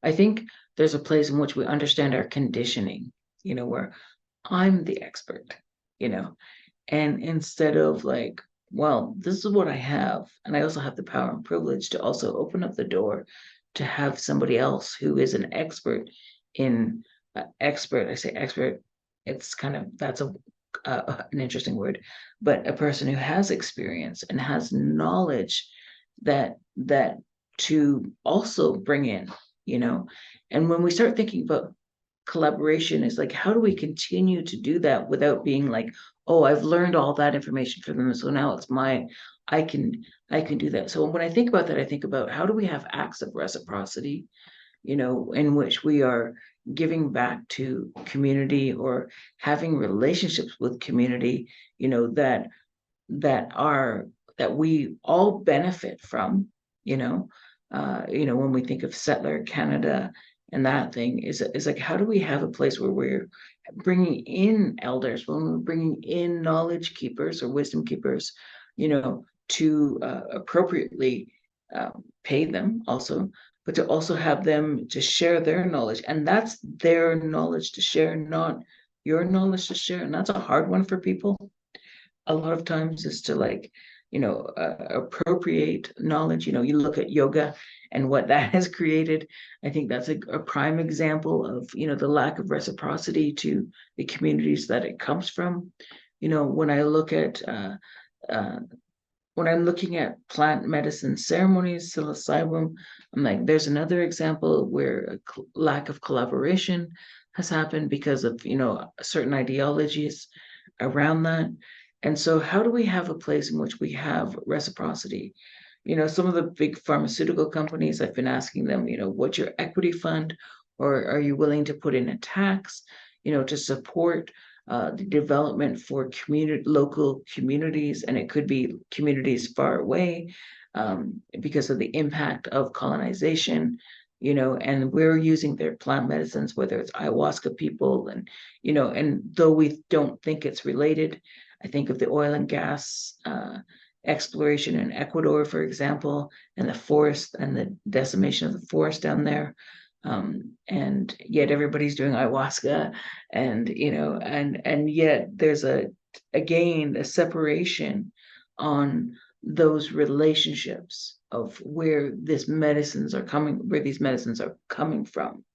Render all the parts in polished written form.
I think there's a place in which we understand our conditioning, where I'm the expert, you know, and instead of like, well, this is what I have, and I also have the power and privilege to also open up the door to have somebody else who is an expert in expert. I say expert. It's kind of that's an interesting word, but a person who has experience and has knowledge that to also bring in, you know. And when we start thinking about collaboration, is like, how do we continue to do that without being like, oh, I've learned all that information from them, so now it's my, I can I can do that. So when I think about that, I think about how do we have acts of reciprocity, in which we are giving back to community or having relationships with community, that are that we all benefit from, you know, when we think of settler Canada and that thing is like, how do we have a place where we're bringing in elders, when we're bringing in knowledge keepers or wisdom keepers, to appropriately pay them also, but to also have them to share their knowledge. And that's their knowledge to share, not your knowledge to share. And that's a hard one for people a lot of times, is to like, appropriate knowledge. You look at yoga and what that has created. I think that's a prime example of, the lack of reciprocity to the communities that it comes from. When I look at uh, when I'm looking at plant medicine ceremonies, psilocybin, I'm like, there's another example where a lack of collaboration has happened because of, certain ideologies around that. And so, how do we have a place in which we have reciprocity? Some of the big pharmaceutical companies, I've been asking them, what's your equity fund? Or are you willing to put in a tax, to support the development for local communities, and it could be communities far away, because of the impact of colonization, and we're using their plant medicines, whether it's ayahuasca people, and and though we don't think it's related, I think of the oil and gas exploration in Ecuador, for example, and the forest and the decimation of the forest down there. And yet everybody's doing ayahuasca, and yet there's again a separation on those relationships of where these medicines are coming from.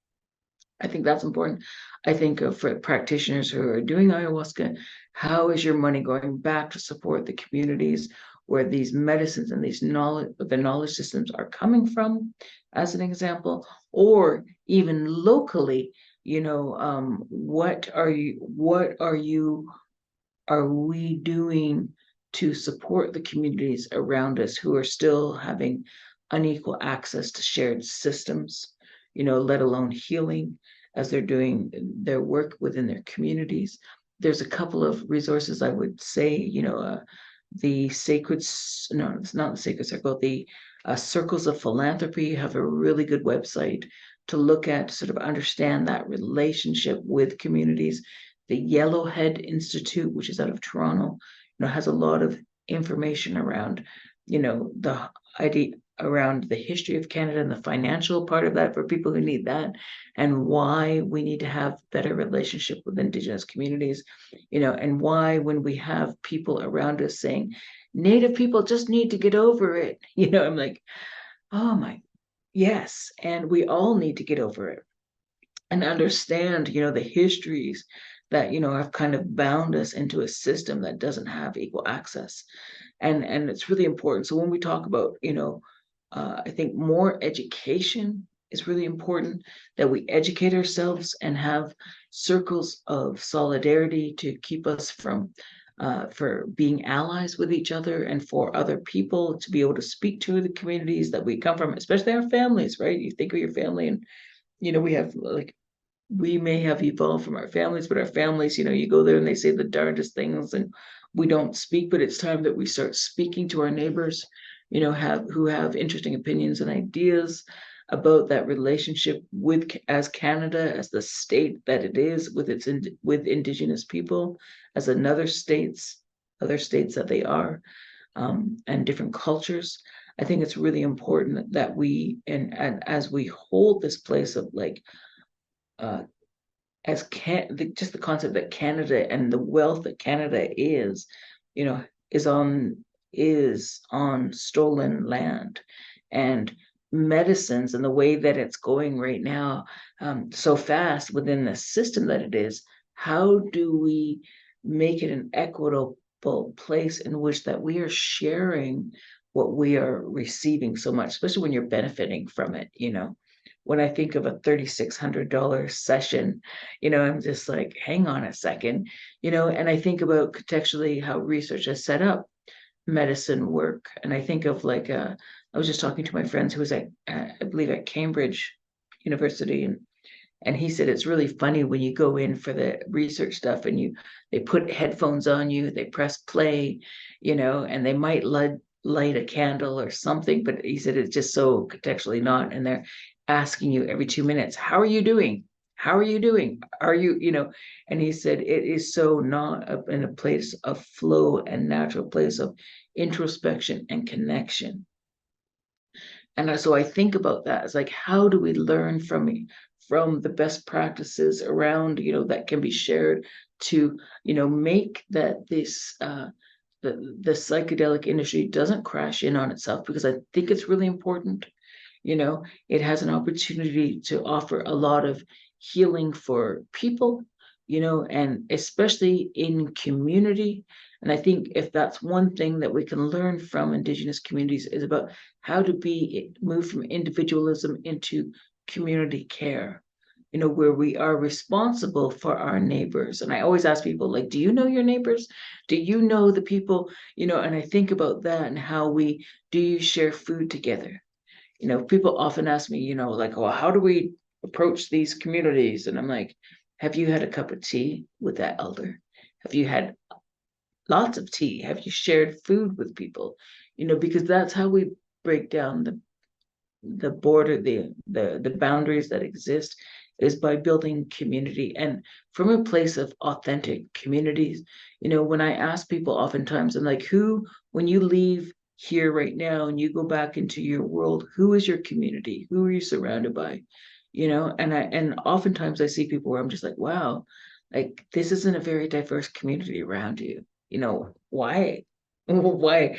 I think that's important. I think for practitioners who are doing ayahuasca, how is your money going back to support the communities where these medicines and the knowledge systems are coming from, as an example, or even locally, are we doing to support the communities around us who are still having unequal access to shared systems, let alone healing as they're doing their work within their communities? There's a couple of resources I would say, the sacred, no, it's not the Sacred Circle, the Circles of Philanthropy have a really good website to look at, sort of understand that relationship with communities. The Yellowhead Institute, which is out of Toronto, has a lot of information around, the idea around the history of Canada and the financial part of that for people who need that, and why we need to have better relationship with Indigenous communities, and why when we have people around us saying Native people just need to get over it, I'm like, oh my, yes, and we all need to get over it and understand, the histories that, have kind of bound us into a system that doesn't have equal access. And it's really important. So when we talk about, I think more education is really important, that we educate ourselves and have circles of solidarity to keep us from for being allies with each other, and for other people to be able to speak to the communities that we come from, especially our families, right? You think of your family, and we have like, we may have evolved from our families, but our families, you go there and they say the darndest things, and we don't speak. But it's time that we start speaking to our neighbors, who have interesting opinions and ideas about that relationship with, as Canada, as the state that it is, with with Indigenous people, as other states that they are, and different cultures. I think it's really important that we, and as we hold this place of like, uh, just the concept that Canada and the wealth that Canada is, you know, is on stolen land, and medicines and the way that it's going right now, so fast within the system that it is. How do we make it an equitable place in which that we are sharing what we are receiving so much, especially when you're benefiting from it, when I think of a $3,600 session, I'm just like, hang on a second, and I think about contextually how research has set up medicine work. And I think of like, I was just talking to my friends who was I believe at Cambridge University, and he said it's really funny when you go in for the research stuff and they put headphones on you, they press play, and they might light a candle or something, but he said it's just so contextually not, and they're asking you every 2 minutes, how are you doing? How are you doing? Are you? And he said it is so not in a place of flow and natural place of introspection and connection. And so I think about that as like, how do we learn from the best practices around, that can be shared to, make that this the psychedelic industry doesn't crash in on itself, because I think it's really important. It has an opportunity to offer a lot of healing for people, and especially in community. And I think if that's one thing that we can learn from Indigenous communities is about how to move from individualism into community care, where we are responsible for our neighbors. And I always ask people, like, do you know your neighbors? Do you know the people, and I think about that and how do you share food together? People often ask me, like, well, how do we approach these communities? And I'm like, have you had a cup of tea with that elder? Have you had lots of tea? Have you shared food with people? Because that's how we break down the border, the boundaries that exist, is by building community, and from a place of authentic communities. When I ask people oftentimes, I'm like, when you leave here right now and you go back into your world, who is your community? Who are you surrounded by? And oftentimes I see people where I'm just like, wow, like this isn't a very diverse community around you. Why? Why?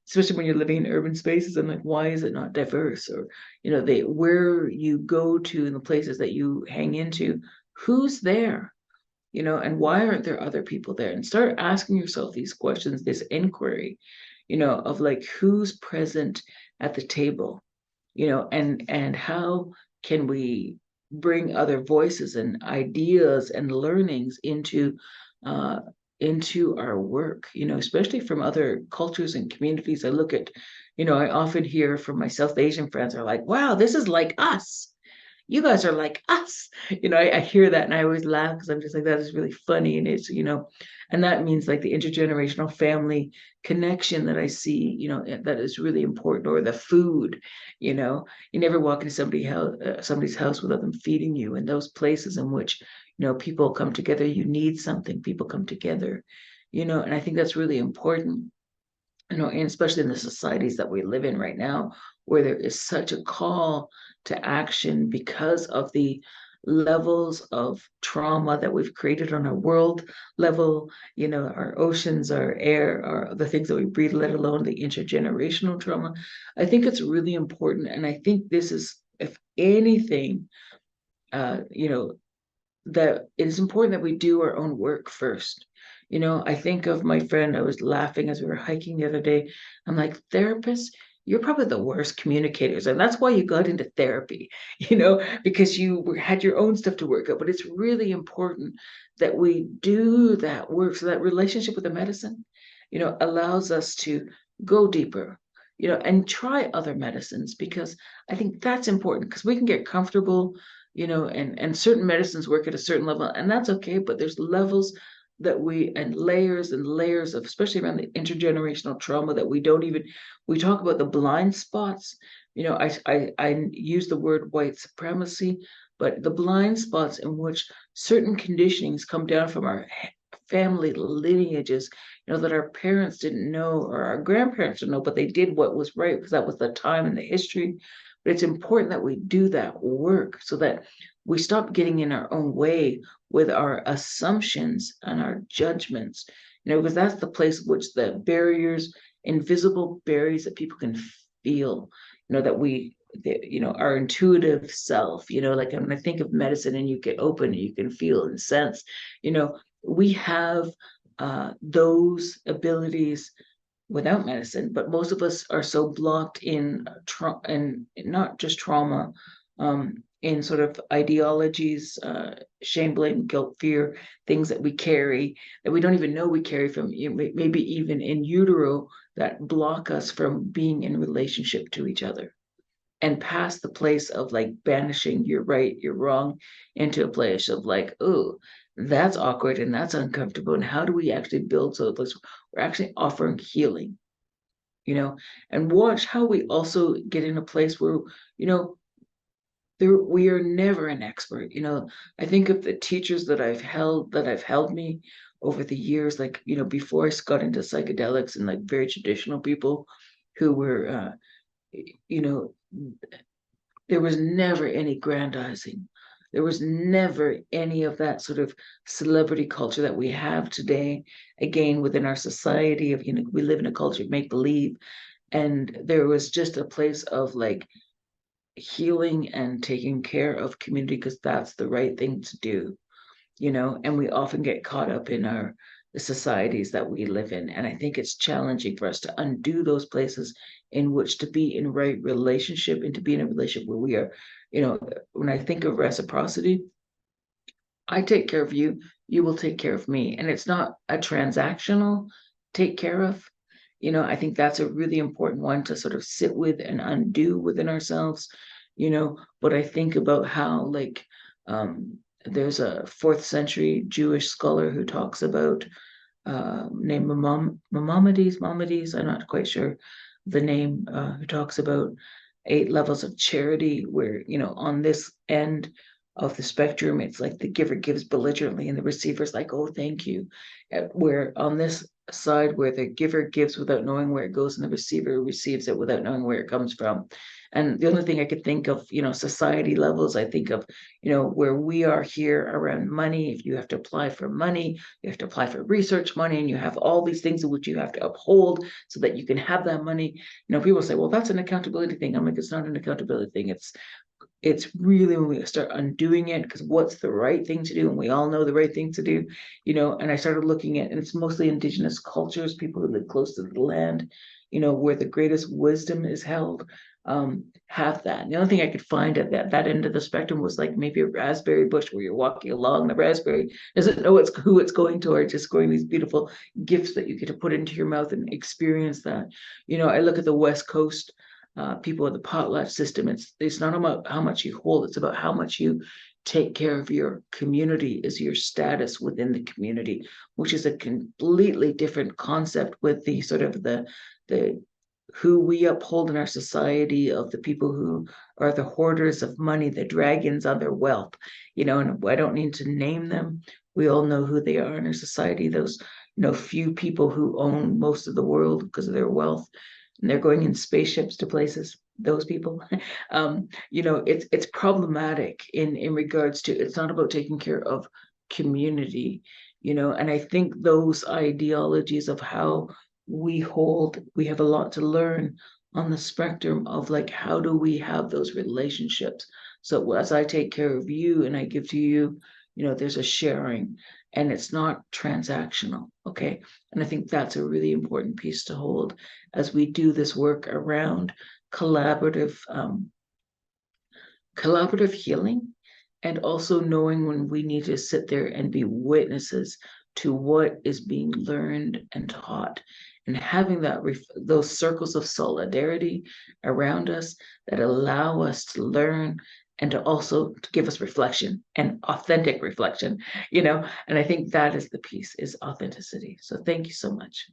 Especially when you're living in urban spaces, I'm like, why is it not diverse? Or, where you go to and the places that you hang into, who's there? And why aren't there other people there? And start asking yourself these questions, this inquiry, of like, who's present at the table, and how can we bring other voices and ideas and learnings uh, into our work, especially from other cultures and communities. I look at, I often hear from my South Asian friends are like, wow, this is like us. You guys are like us. I hear that and I always laugh because I'm just like, that is really funny. And it's, and that means like the intergenerational family connection that I see, that is really important. Or the food, you never walk into somebody's house without them feeding you. And those places in which, people come together, you need something, people come together, and I think that's really important, and especially in the societies that we live in right now, where there is such a call to action because of the levels of trauma that we've created on a world level, our oceans, our air, the things that we breathe, let alone the intergenerational trauma. I think it's really important. And I think this is, if anything, you know, that it is important that we do our own work first. I think of my friend, I was laughing as we were hiking the other day. I'm like, therapists, you're probably the worst communicators. And that's why you got into therapy, because you had your own stuff to work out. But it's really important that we do that work, so that relationship with the medicine, allows us to go deeper, and try other medicines, because I think that's important, because we can get comfortable, and certain medicines work at a certain level, and that's okay. But there's levels and layers of, especially around the intergenerational trauma, that we talk about the blind spots. I use the word white supremacy, but the blind spots in which certain conditionings come down from our family lineages, that our parents didn't know or our grandparents didn't know, but they did what was right because that was the time and the history. But it's important that we do that work so that we stop getting in our own way with our assumptions and our judgments, because that's the place which the barriers, invisible barriers that people can feel, that our intuitive self, like when I think of medicine and you get open, you can feel and sense, we have those abilities without medicine, but most of us are so blocked in and not just trauma, in sort of ideologies, shame, blame, guilt, fear, things that we carry that we don't even know we carry from maybe even in utero that block us from being in relationship to each other and past the place of like banishing you're right, you're wrong, into a place of like, oh, that's awkward and that's uncomfortable. And how do we actually build so that we're actually offering healing, and watch how we also get in a place where, we are never an expert. I think of the teachers that have held me over the years, like, before I got into psychedelics and like very traditional people who were, you know, there was never any grandizing. There was never any of that sort of celebrity culture that we have today, again, within our society of, we live in a culture of make believe. And there was just a place of like healing and taking care of community because that's the right thing to do, and we often get caught up in the societies that we live in. And I think it's challenging for us to undo those places in which to be in right relationship and to be in a relationship where we are, when I think of reciprocity, I take care of you, you will take care of me. And it's not a transactional take care of. I think that's a really important one to sort of sit with and undo within ourselves, but I think about how like there's a fourth century Jewish scholar who talks about named Maimonides, I'm not quite sure the name, who talks about 8 levels of charity, where, on this end of the spectrum, it's like the giver gives belligerently and the receiver's like, oh, thank you. Where on this side, where the giver gives without knowing where it goes and the receiver receives it without knowing where it comes from. And the only thing I could think of, society levels, I think of, where we are here around money. If you have to apply for money, you have to apply for research money, and you have all these things in which you have to uphold so that you can have that money. People say, well, that's an accountability thing. I'm like, it's not an accountability thing. It's really when we start undoing it, because what's the right thing to do? And we all know the right thing to do, and I started looking at, and it's mostly indigenous cultures, people who live close to the land, where the greatest wisdom is held, have that. And the only thing I could find at that end of the spectrum was like maybe a raspberry bush where you're walking along, the raspberry doesn't know who it's going towards, just growing these beautiful gifts that you get to put into your mouth and experience that. I look at the West Coast, people with the potlatch system. It's not about how much you hold, it's about how much you take care of your community, is your status within the community, which is a completely different concept with the sort of the who we uphold in our society, of the people who are the hoarders of money, the dragons on their wealth, and I don't need to name them. We all know who they are in our society, those, few people who own most of the world because of their wealth, and they're going in spaceships to places, those people. It's problematic in regards to, it's not about taking care of community, and I think those ideologies of how we have a lot to learn on the spectrum of like, how do we have those relationships? So as I take care of you and I give to you, there's a sharing, and it's not transactional. Okay. And I think that's a really important piece to hold as we do this work around collaborative healing, and also knowing when we need to sit there and be witnesses to what is being learned and taught, and having those circles of solidarity around us that allow us to learn, and to also to give us reflection, and authentic reflection, and I think that is the piece, is authenticity. So thank you so much.